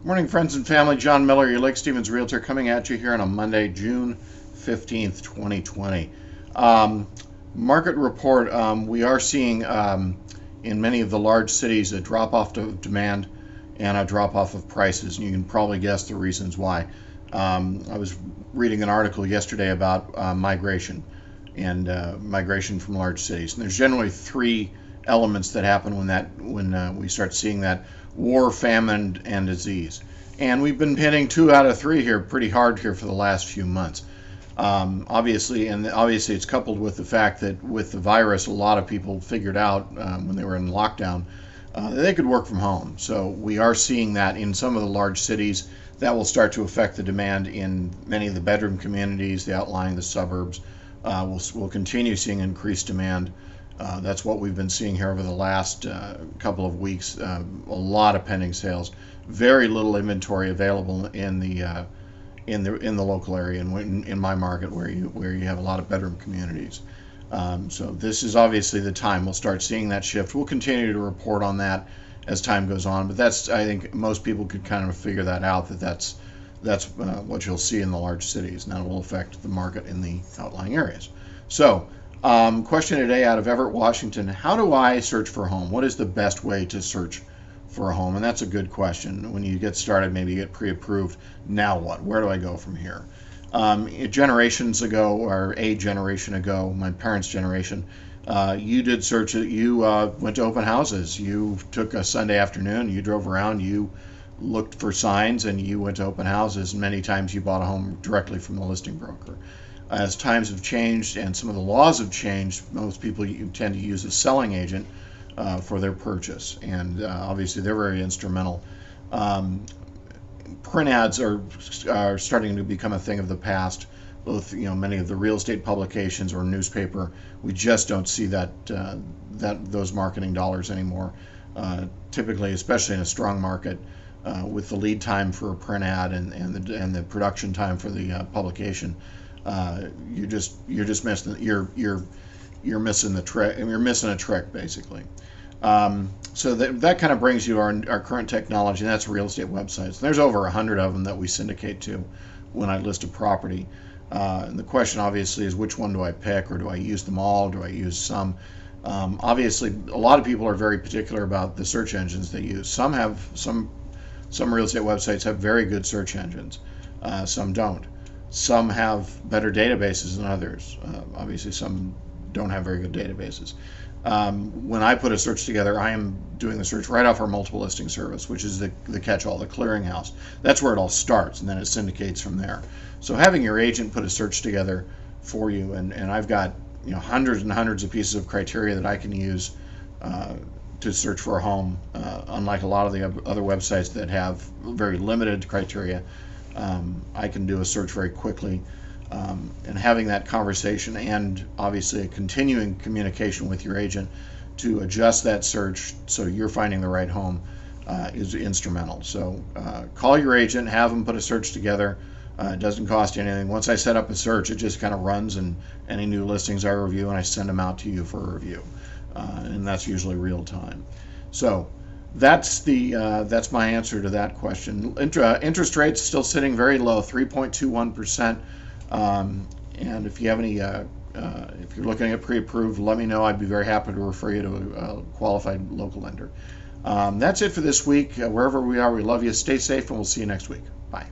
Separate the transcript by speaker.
Speaker 1: Morning, friends and family. John Miller, your Lake Stevens Realtor, coming at you here on a Monday, June 15th, 2020. Market report, we are seeing in many of the large cities a drop-off of demand and a drop-off of prices, and you can probably guess the reasons why. I was reading an article yesterday about migration and migration from large cities, and there's generally three elements that happen when we start seeing that: war, famine, and disease. And we've been hitting 2 out of 3 here pretty hard here for the last few months. Obviously it's coupled with the fact that with the virus, a lot of people figured out when they were in lockdown that they could work from home. So we are seeing that in some of the large cities. That will start to affect the demand in many of the bedroom communities, the outlying, the suburbs. We'll continue seeing increased demand. That's what we've been seeing here over the last couple of weeks. A lot of pending sales, very little inventory available in the local area and in my market where you have a lot of bedroom communities. So this is obviously the time we'll start seeing that shift. We'll continue to report on that as time goes on, but I think most people could kind of figure that out, that's what you'll see in the large cities, and that will affect the market in the outlying areas. So question today out of Everett, Washington: how do I search for a home? What is the best way to search for a home? And that's a good question. When you get started, maybe you get pre-approved. Now what? Where do I go from here? Generations ago, or a generation ago, my parents' generation, you did search. You went to open houses. You took a Sunday afternoon. You drove around. You looked for signs, and you went to open houses. And many times you bought a home directly from the listing broker. As times have changed and some of the laws have changed, most people tend to use a selling agent for their purchase, and obviously they're very instrumental. Print ads are starting to become a thing of the past. Both, many of the real estate publications or newspaper, we just don't see those marketing dollars anymore. Typically, especially in a strong market, with the lead time for a print ad and the production time for the publication, you're just missing you're missing the trick. You're missing a trick, basically. So that kind of brings you our current technology, and that's real estate websites. There's over 100 of them that we syndicate to when I list a property. And the question obviously is, which one do I pick, or do I use them all? Do I use some? Obviously, a lot of people are very particular about the search engines they use. Some real estate websites have very good search engines. Some don't. Some have better databases than others. Obviously, some don't have very good databases. When I put a search together, I am doing the search right off our multiple listing service, which is the catch-all, the clearinghouse. That's where it all starts, and then it syndicates from there. So having your agent put a search together for you, and I've got hundreds and hundreds of pieces of criteria that I can use to search for a home, unlike a lot of the other websites that have very limited criteria. I can do a search very quickly, and having that conversation and obviously a continuing communication with your agent to adjust that search so you're finding the right home is instrumental. So call your agent, have them put a search together. It doesn't cost you anything. Once I set up a search, it just kind of runs, and any new listings I review, and I send them out to you for a review, and that's usually real time. So that's my answer to that question. Interest rates still sitting very low, 3.21%. And if you have any, if you're looking at pre-approved, let me know. I'd be very happy to refer you to a qualified local lender. That's it for this week. Wherever we are, we love you. Stay safe, and we'll see you next week. Bye.